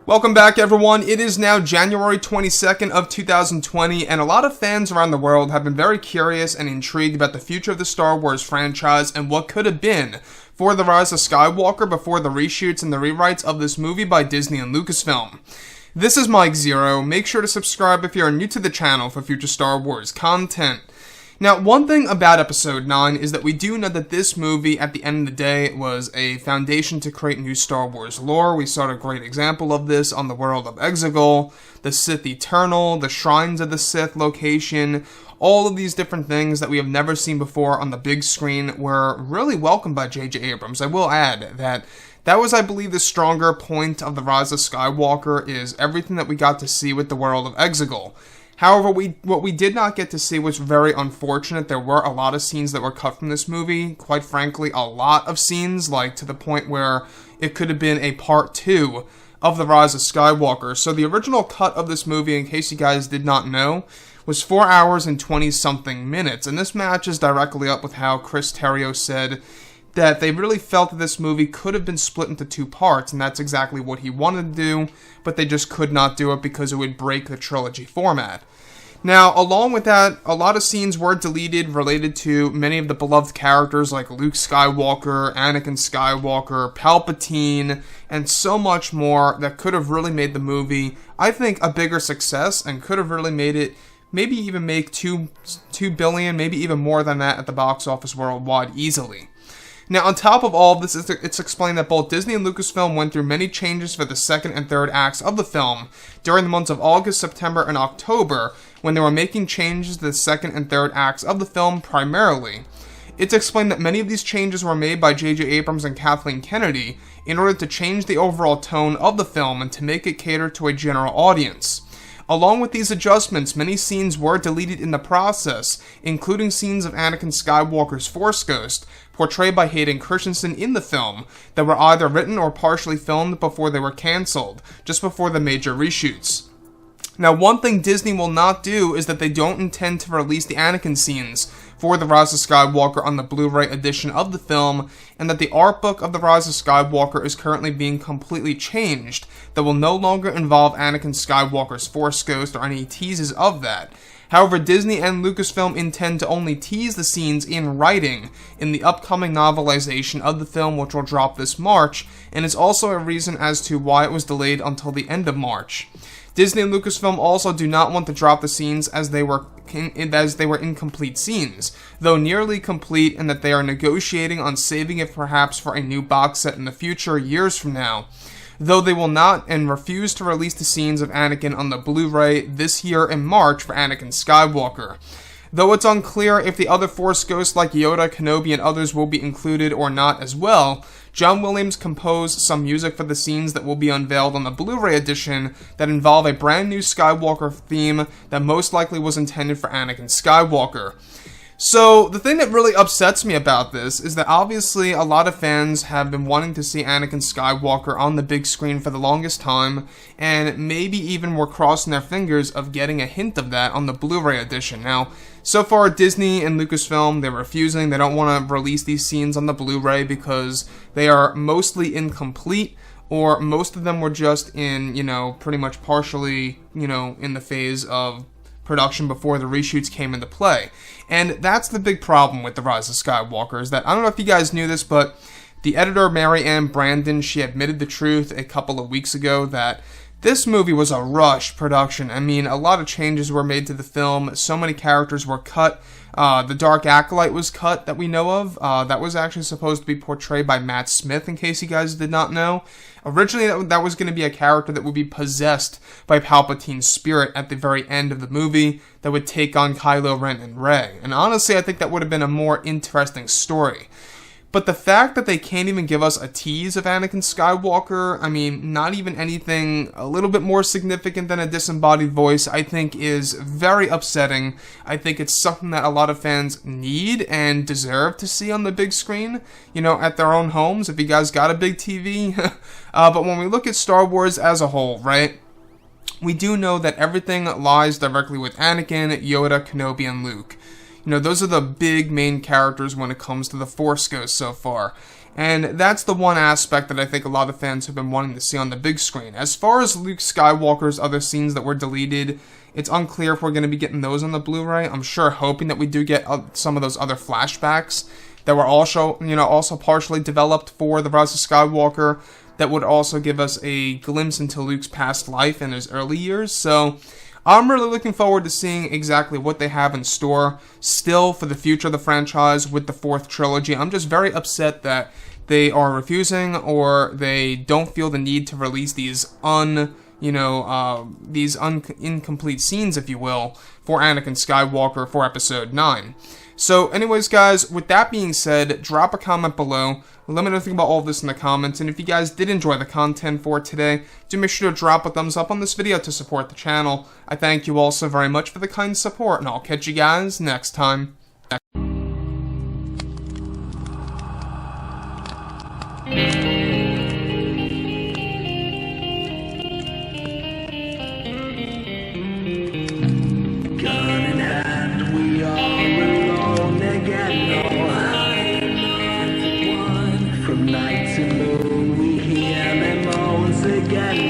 Welcome back, everyone. It is now January 22nd of 2020, and a lot of fans around the world have been very curious and intrigued about the future of the Star Wars franchise and what could have been for The Rise of Skywalker before the reshoots and the rewrites of this movie by Disney and Lucasfilm. This is Mike Zero. Make sure to subscribe if you are new to the channel for future Star Wars content. Now, one thing about Episode 9 is that we do know that this movie, at the end of the day, was a foundation to create new Star Wars lore. We saw a great example of this on the world of Exegol, the Sith Eternal, the Shrines of the Sith location. All of these different things that we have never seen before on the big screen were really welcomed by J.J. Abrams. I will add that was, I believe, the stronger point of The Rise of Skywalker is everything that we got to see with the world of Exegol. However, what we did not get to see was very unfortunate. There were a lot of scenes that were cut from this movie. Quite frankly, a lot of scenes, like to the point where it could have been a part 2 of The Rise of Skywalker. So the original cut of this movie, in case you guys did not know, was 4 hours and 20-something minutes. And this matches directly up with how Chris Terrio said that they really felt that this movie could have been split into 2 parts, and that's exactly what he wanted to do, but they just could not do it because it would break the trilogy format. Now, along with that, a lot of scenes were deleted related to many of the beloved characters like Luke Skywalker, Anakin Skywalker, Palpatine, and so much more that could have really made the movie, I think, a bigger success and could have really made it maybe even make $2 billion, maybe even more than that at the box office worldwide easily. Now, on top of all of this, it's explained that both Disney and Lucasfilm went through many changes for the second and third acts of the film during the months of August, September, and October, when they were making changes to the second and third acts of the film primarily. It's explained that many of these changes were made by J.J. Abrams and Kathleen Kennedy in order to change the overall tone of the film and to make it cater to a general audience. Along with these adjustments, many scenes were deleted in the process, including scenes of Anakin Skywalker's Force Ghost, portrayed by Hayden Christensen in the film, that were either written or partially filmed before they were cancelled, just before the major reshoots. Now, one thing Disney will not do is that they don't intend to release the Anakin Scenes for The Rise of Skywalker on the Blu-ray edition of the film, and that the art book of The Rise of Skywalker is currently being completely changed, that will no longer involve Anakin Skywalker's Force Ghost or any teases of that. However, Disney and Lucasfilm intend to only tease the scenes in writing in the upcoming novelization of the film, which will drop this March, and is also a reason as to why it was delayed until the end of March. Disney and Lucasfilm also do not want to drop the scenes as they were incomplete scenes, though nearly complete, and that they are negotiating on saving it perhaps for a new box set in the future, years from now. Though they will not and refuse to release the scenes of Anakin on the Blu-ray this year in March for Anakin Skywalker. Though it's unclear if the other Force ghosts like Yoda, Kenobi, and others will be included or not as well, John Williams composed some music for the scenes that will be unveiled on the Blu-ray edition that involve a brand new Skywalker theme that most likely was intended for Anakin Skywalker. So, the thing that really upsets me about this is that obviously a lot of fans have been wanting to see Anakin Skywalker on the big screen for the longest time, and maybe even were crossing their fingers of getting a hint of that on the Blu-ray edition. Now, so far Disney and Lucasfilm, they're refusing. They don't want to release these scenes on the Blu-ray because they are mostly incomplete, or most of them were just in, pretty much partially, in the phase of production before the reshoots came into play. And that's the big problem with The Rise of Skywalker, is that, I don't know if you guys knew this, but the editor, Mary Ann Brandon, she admitted the truth a couple of weeks ago that this movie was a rushed production. I mean, a lot of changes were made to the film, so many characters were cut. The Dark Acolyte was cut that we know of. That was actually supposed to be portrayed by Matt Smith, in case you guys did not know. Originally, that was going to be a character that would be possessed by Palpatine's spirit at the very end of the movie that would take on Kylo Ren and Rey. And honestly, I think that would have been a more interesting story. But the fact that they can't even give us a tease of Anakin Skywalker, I mean, not even anything a little bit more significant than a disembodied voice, I think is very upsetting. I think it's something that a lot of fans need and deserve to see on the big screen, at their own homes, if you guys got a big TV. But when we look at Star Wars as a whole, right, we do know that everything lies directly with Anakin, Yoda, Kenobi, and Luke. Those are the big main characters when it comes to the Force Ghost so far. And that's the one aspect that I think a lot of fans have been wanting to see on the big screen. As far as Luke Skywalker's other scenes that were deleted, it's unclear if we're going to be getting those on the Blu-ray. I'm sure hoping that we do get some of those other flashbacks that were also partially developed for the Rise of Skywalker, that would also give us a glimpse into Luke's past life in his early years. So I'm really looking forward to seeing exactly what they have in store still for the future of the franchise with the fourth trilogy. I'm just very upset that they are refusing, or they don't feel the need to release these incomplete scenes, if you will, for Anakin Skywalker for Episode 9. So anyways, guys, with that being said, drop a comment below. Let me know what you think about all of this in the comments. And if you guys did enjoy the content for today, do make sure to drop a thumbs up on this video to support the channel. I thank you all so very much for the kind support, and I'll catch you guys next time. Night to moon, we hear them moans again.